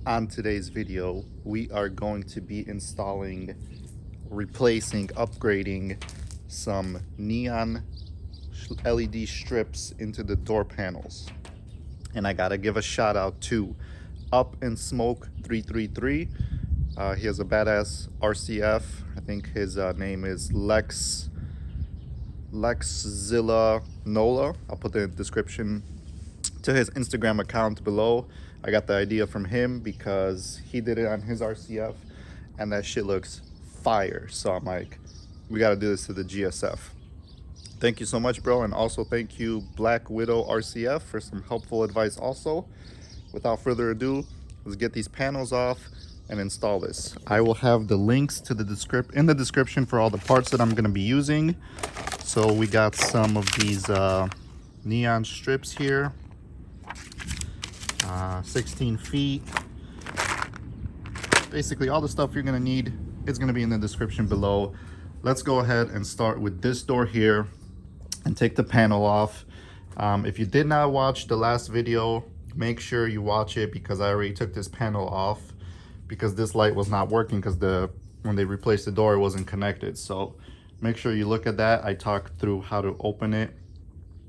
On today's video, we are going to be installing, replacing, upgrading some neon LED strips into the door panels. And I gotta give a shout out to Up and Smoke 333. He has a badass RCF. I think his name is Lexzilla Nola. I'll put the description to his Instagram account below. I got the idea from him because he did it on his RCF and that shit looks fire. So I'm like, we got to do this to the GSF. Thank you so much, bro. And also thank you, Black Widow RCF, for some helpful advice also. Without further ado, let's get these panels off and install this. I will have the links to the description for all the parts that I'm going to be using. So we got some of these neon strips here. 16 feet. Basically all the stuff you're gonna need is gonna be in the description below. Let's go ahead and start with this door here and take the panel off. If you did not watch the last video, make sure you watch it because I already took this panel off because this light was not working because when they replaced the door, it wasn't connected. So make sure you look at that. I talked through how to open it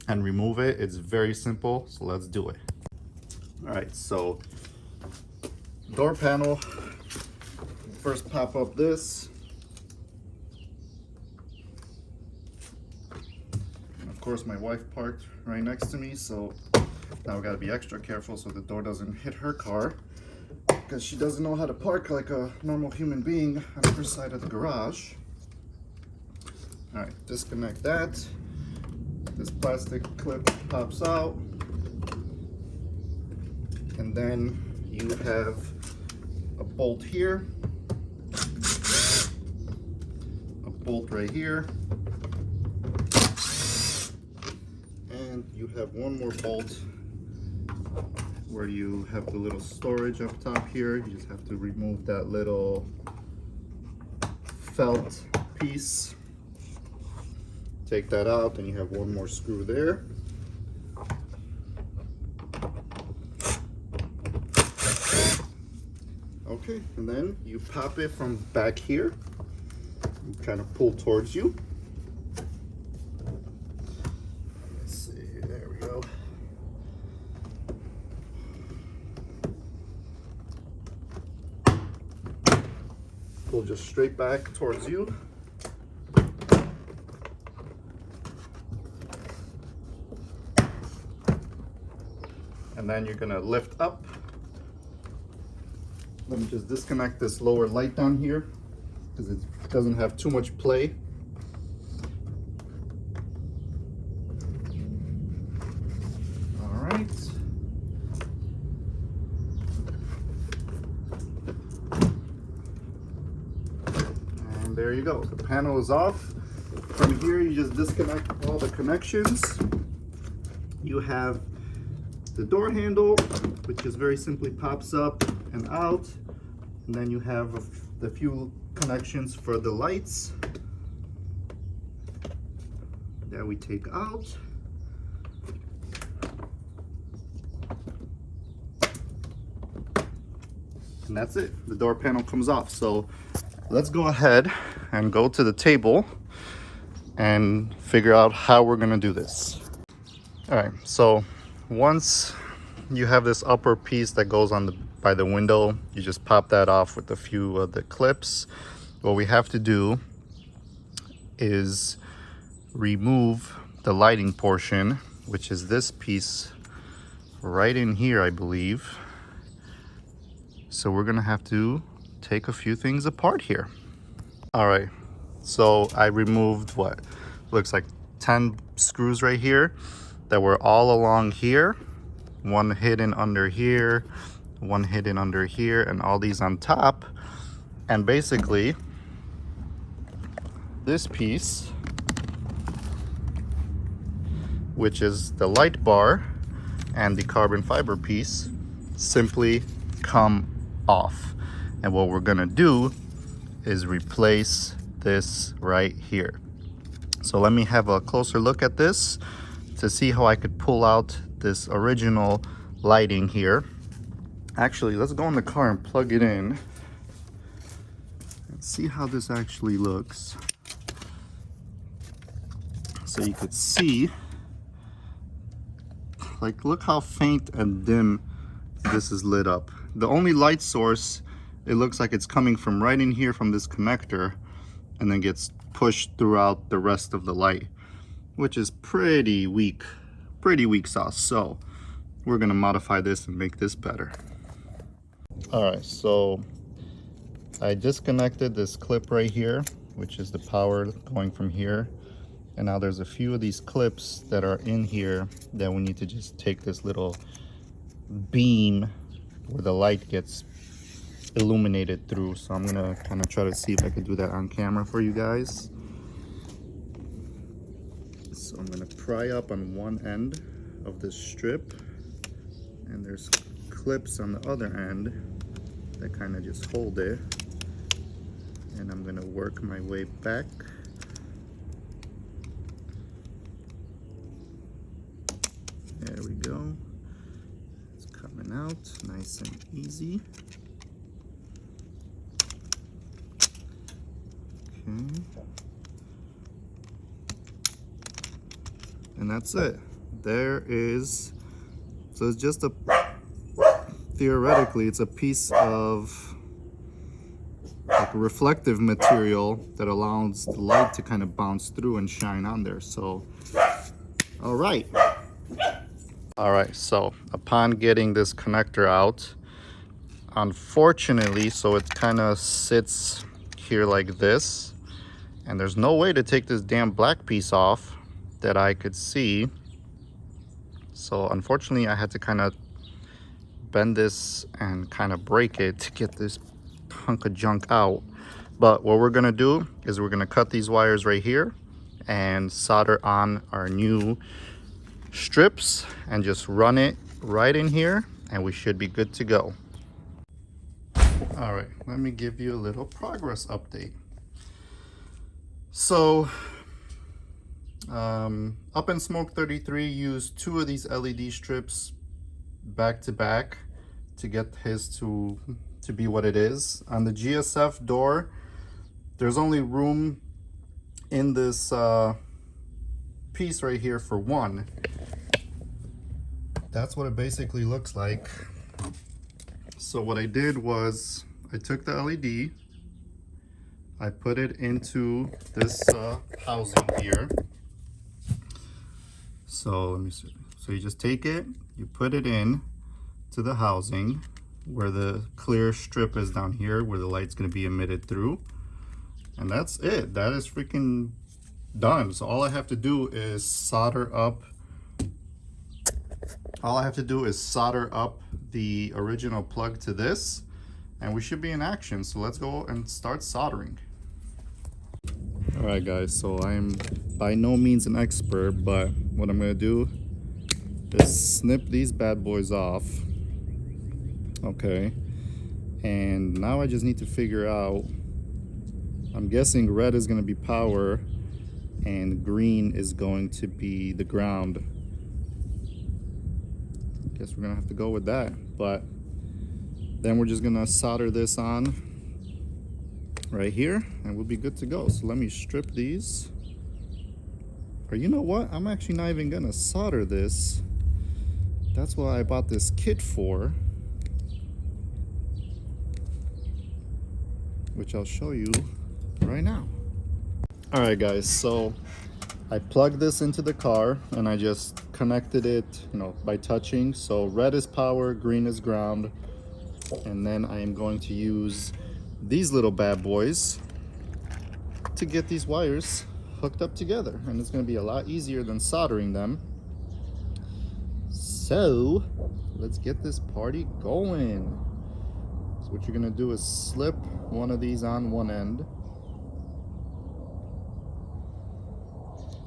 and remove it. It's very simple, so let's do it. All right, so door panel, first pop up this. And of course my wife parked right next to me, so now we gotta be extra careful so the door doesn't hit her car because she doesn't know how to park like a normal human being on her side of the garage. All right, disconnect that. This plastic clip pops out. And then you have a bolt here, a bolt right here, and you have one more bolt where you have the little storage up top here. You just have to remove that little felt piece, take that out, and you have one more screw there. Okay, and then you pop it from back here. You kind of pull towards you. Let's see, there we go. Pull just straight back towards you. And then you're gonna lift up. Let me just disconnect this lower light down here because it doesn't have too much play. All right. And there you go. The panel is off. From here, you just disconnect all the connections. You have the door handle, which just very simply pops up and out, and then you have the few connections for the lights that we take out. And that's it. The door panel comes off. So let's go ahead and go to the table and figure out how we're gonna do this. All right, so once you have this upper piece that goes on by the window, you just pop that off with a few of the clips. What we have to do is remove the lighting portion, which is this piece right in here, I believe. So we're gonna have to take a few things apart here. All right, so I removed what looks like 10 screws right here that were all along here. One hidden under here, one hidden under here, and all these on top. And basically, this piece, which is the light bar and the carbon fiber piece, simply come off. And what we're gonna do is replace this right here. So let me have a closer look at this to see how I could pull out this original lighting here. Actually, let's go in the car and plug it in and see how this actually looks. So you could see, like, look how faint and dim this is lit up. The only light source, it looks like it's coming from right in here from this connector and then gets pushed throughout the rest of the light, which is pretty weak sauce. So we're gonna modify this and make this better. All right, so I disconnected this clip right here, which is the power going from here. And now there's a few of these clips that are in here that we need to just take this little beam where the light gets illuminated through. So I'm gonna kind of try to see if I can do that on camera for you guys. So I'm gonna pry up on one end of this strip, and there's clips on the other end that kind of just hold it. And I'm gonna work my way back. There we go. It's coming out nice and easy. Okay. And that's it. There is, so it's just theoretically, it's a piece of like a reflective material that allows the light to kind of bounce through and shine on there. So, all right. All right, so upon getting this connector out, unfortunately, so it kind of sits here like this, and there's no way to take this damn black piece off that I could see. So unfortunately, I had to kind of bend this and kind of break it to get this hunk of junk out. But what we're gonna do is we're gonna cut these wires right here and solder on our new strips and just run it right in here, and we should be good to go. All right, let me give you a little progress update. So Up in Smoke 33 used 2 of these LED strips back to back to get his to be what it is. On the GSF door, there's only room in this piece right here for 1. That's what it basically looks like. So what I did was I took the LED, I put it into this housing here. So let me see. So you just take it, you put it in to the housing where the clear strip is down here, where the light's going to be emitted through. And that's it. That is freaking done. So all I have to do is solder up the original plug to this, and we should be in action. So let's go and start soldering. All right guys, so I'm by no means an expert, but what I'm gonna do is snip these bad boys off. Okay, and now I just need to figure out, I'm guessing red is gonna be power and green is going to be the ground. Guess we're gonna have to go with that, but then we're just gonna solder this on right here and we'll be good to go. So let me strip these, or you know what, I'm actually not even gonna solder this. That's what I bought this kit for, which I'll show you right now. All right guys, so I plugged this into the car and I just connected it, by touching. So red is power, green is ground. And then I am going to use these little bad boys to get these wires hooked up together. And it's going to be a lot easier than soldering them. So let's get this party going. So what you're going to do is slip one of these on one end.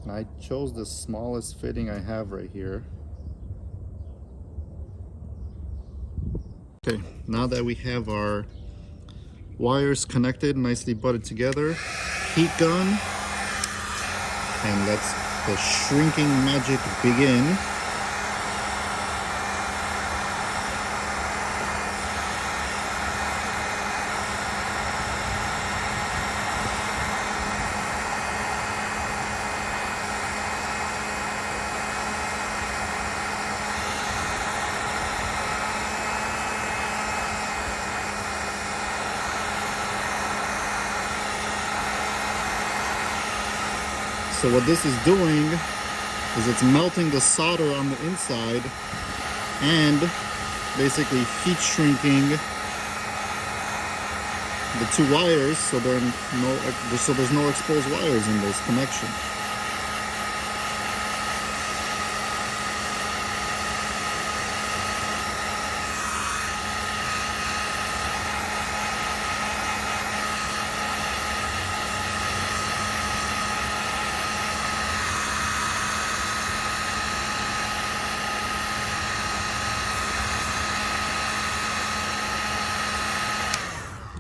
And I chose the smallest fitting I have right here. Okay, now that we have our wires connected, nicely butted together, heat gun, and let the shrinking magic begin. So what this is doing is it's melting the solder on the inside and basically heat shrinking the two wires, so there's no exposed wires in this connection.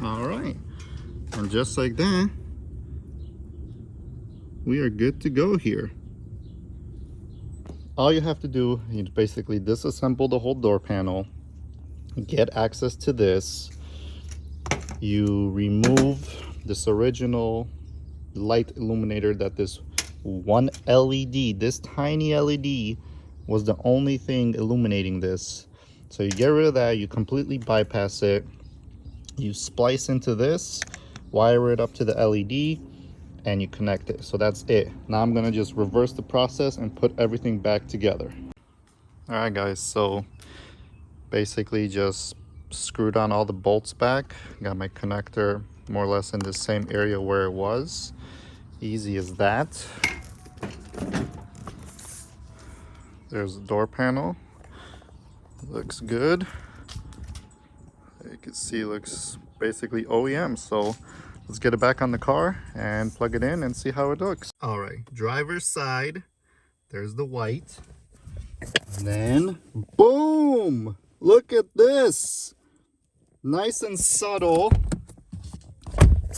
All right, and just like that, we are good to go here. All you have to do is basically disassemble the whole door panel, get access to this. You remove this original light illuminator that this one LED, this tiny LED, was the only thing illuminating this. So you get rid of that, you completely bypass it. You splice into this, wire it up to the LED, and you connect it. So that's it. Now I'm gonna just reverse the process and put everything back together. All right, guys, so basically just screwed on all the bolts back. Got my connector more or less in the same area where it was. Easy as that. There's the door panel. Looks good. You can see it looks basically OEM. So let's get it back on the car and plug it in and see how it looks. All right, driver's side. There's the white. And then, boom! Look at this. Nice and subtle.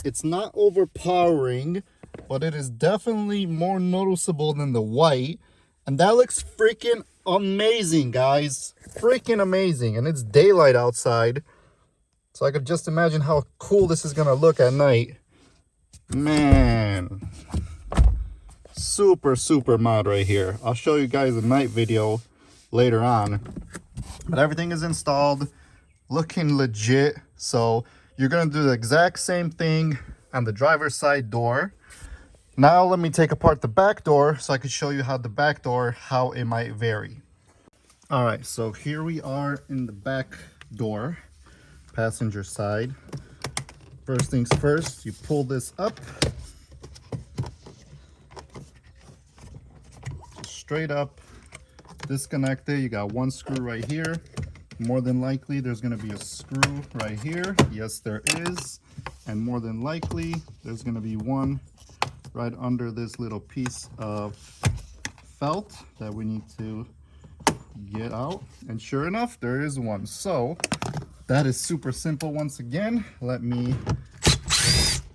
It's not overpowering, but it is definitely more noticeable than the white. And that looks freaking amazing, guys. Freaking amazing. And it's daylight outside. So I could just imagine how cool this is gonna look at night. Man. Super, super mod right here. I'll show you guys a night video later on. But everything is installed, looking legit. So you're gonna do the exact same thing on the driver's side door. Now let me take apart the back door so I can show you how the back door, how it might vary. All right, so here we are in the back door, passenger side. First things first, you pull this up. Straight up, disconnect it. You got one screw right here. More than likely, there's gonna be a screw right here. Yes, there is. And more than likely, there's gonna be one right under this little piece of felt that we need to get out. And sure enough, there is one. So that is super simple. Once again, let me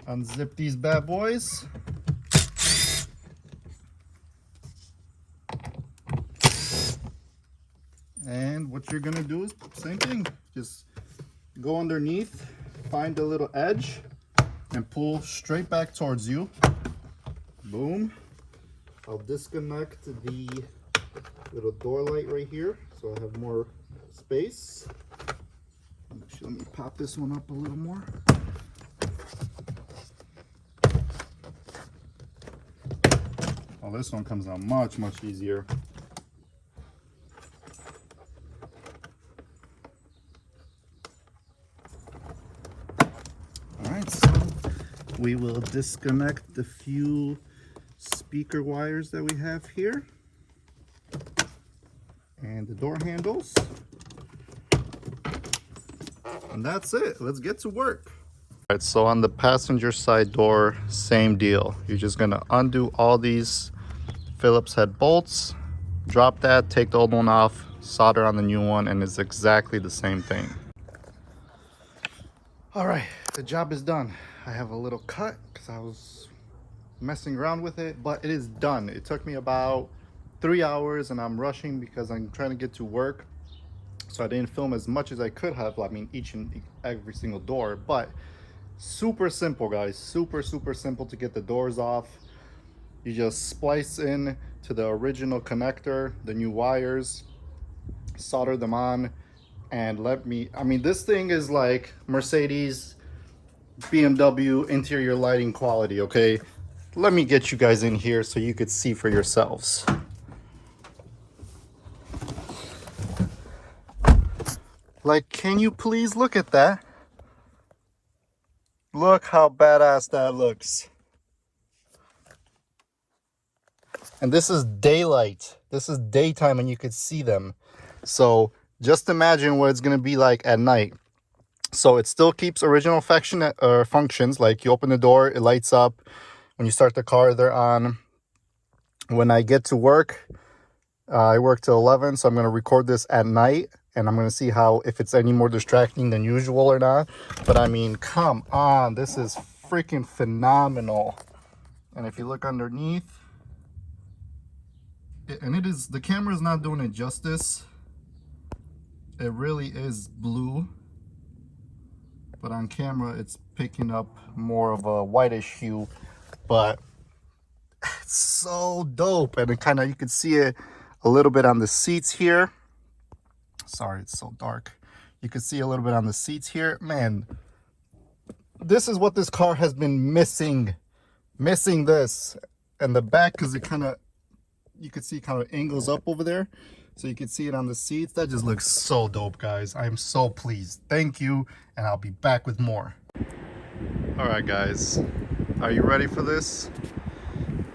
unzip these bad boys. And what you're gonna do is same thing. Just go underneath, find the little edge, and pull straight back towards you. Boom. I'll disconnect the little door light right here so I have more space. Actually, let me pop this one up a little more. Oh, this one comes out much, much easier. All right, so we will disconnect the few speaker wires that we have here and the door handles. And that's it. Let's get to work. All right, so on the passenger side door, same deal. You're just gonna undo all these Phillips head bolts, drop that, take the old one off, solder on the new one, and it's exactly the same thing. All right, the job is done. I have a little cut because I was messing around with it, but it is done. It took me about 3 hours and I'm rushing because I'm trying to get to work. So I didn't film as much as I could have. I mean, each and every single door, but super simple, guys. Super, super simple to get the doors off. You just splice in to the original connector, the new wires, solder them on, and I mean, this thing is like Mercedes, BMW interior lighting quality, okay? let me get you guys in here so you could see for yourselves. Like, can you please look at that? Look how badass that looks. And this is daylight. This is daytime and you could see them. So just imagine what it's going to be like at night. So it still keeps original functions. Like you open the door, it lights up. When you start the car, they're on. When I get to work, I work till 11. So I'm going to record this at night. And I'm going to see if it's any more distracting than usual or not. But I mean, come on. This is freaking phenomenal. And if you look underneath, the camera is not doing it justice. It really is blue. But on camera, it's picking up more of a whitish hue. But it's so dope. And it you can see it a little bit on the seats here. Sorry, it's so dark. You can see a little bit on the seats here. Man, this is what this car has been missing. Missing this. And the back, because you can see kind of angles up over there. So you can see it on the seats. That just looks so dope, guys. I'm so pleased. Thank you. And I'll be back with more. All right, guys. Are you ready for this?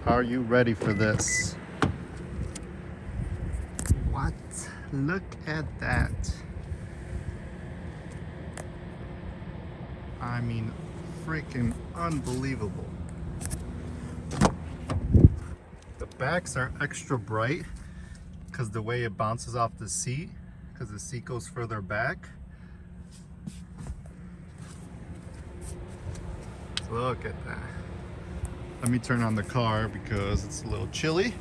Are you ready for this? What? Look at that. I mean, freaking unbelievable. The backs are extra bright because the way it bounces off the seat, because the seat goes further back. Look at that. Let me turn on the car because it's a little chilly.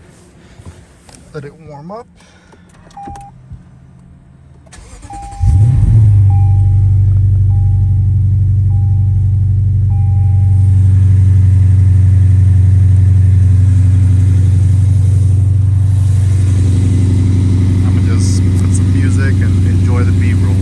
Let it warm up. And enjoy the B-roll.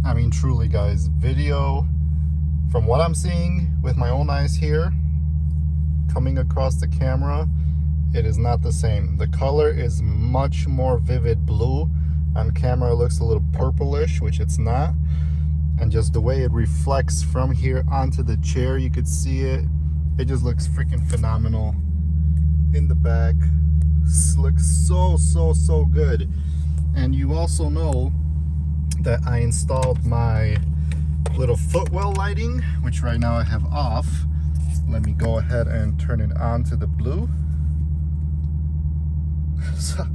I mean, truly, guys, video, from what I'm seeing with my own eyes here, coming across the camera, it is not the same. The color is much more vivid blue. On camera, it looks a little purplish, which it's not. And just the way it reflects from here onto the chair, you could see it. It just looks freaking phenomenal. In the back, this looks so good. And you also know that I installed my little footwell lighting, which right now I have off. Let me go ahead and turn it on to the blue. So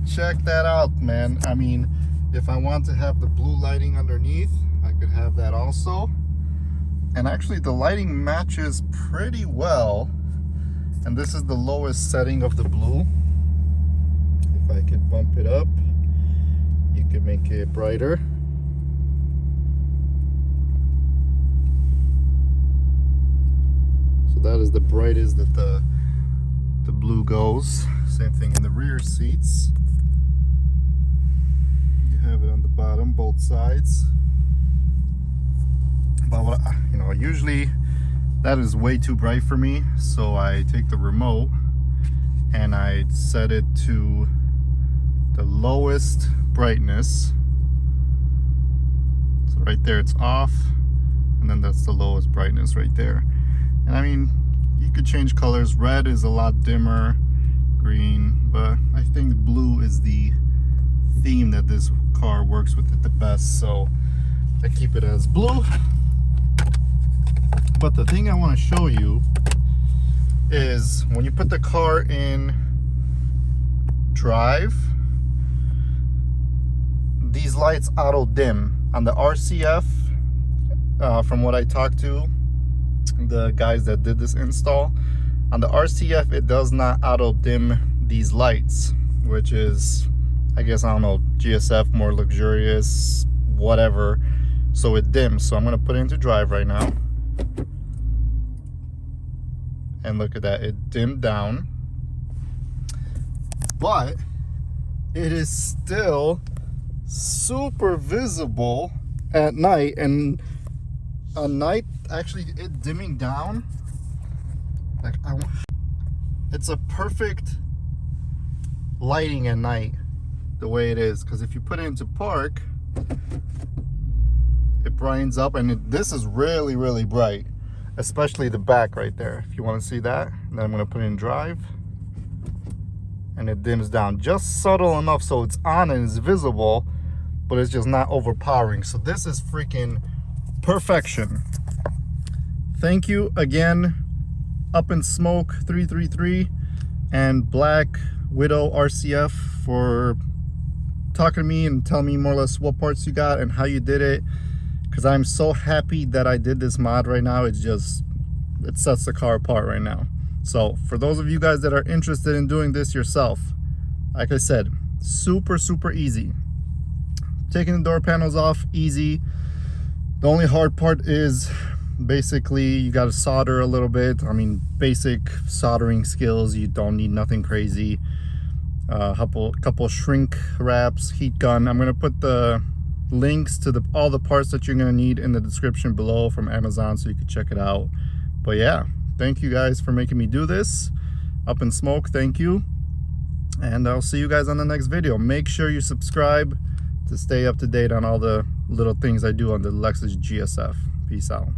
check that out, man. I mean, if I want to have the blue lighting underneath, I could have that also. And actually the lighting matches pretty well. And this is the lowest setting of the blue. If I could bump it up, you can make it brighter. So that is the brightest that the blue goes. Same thing in the rear seats. You have it on the bottom, both sides. But usually that is way too bright for me, so I take the remote and I set it to the lowest brightness. So right there it's off, and then that's the lowest brightness right there. And I mean, you could change colors. Red is a lot dimmer, green, but I think blue is the theme that this car works with it the best, so I keep it as blue. But the thing I want to show you is when you put the car in drive, these lights auto dim. On the RCF, from what I talked to the guys that did this install, on the RCF it does not auto dim these lights, which is, I guess, I don't know, GSF, more luxurious, whatever, so it dims. So I'm gonna put it into drive right now, and look at that, it dimmed down, but it is still super visible at night. And at night, actually, it dimming down, like it's a perfect lighting at night the way it is, because if you put it into park, it brightens up, and this is really, really bright, especially the back right there, if you want to see that. And then I'm going to put it in drive, and it dims down just subtle enough so it's on and it's visible, but it's just not overpowering. So this is freaking perfection. Thank you again, Up in Smoke 333 and Black Widow RCF, for talking to me and telling me more or less what parts you got and how you did it, because I'm so happy that I did this mod right now. It's just, it sets the car apart right now. So for those of you guys that are interested in doing this yourself, like I said, super easy. Taking the door panels off, easy. The only hard part is basically you got to solder a little bit. I mean, basic soldering skills, you don't need nothing crazy. Couple shrink wraps, heat gun. I'm gonna put the links to all the parts that you're gonna need in the description below from Amazon, so you can check it out. But yeah, thank you guys for making me do this. Up in Smoke, thank you, and I'll see you guys on the next video. Make sure you subscribe to stay up to date on all the little things I do on the Lexus GSF. Peace out.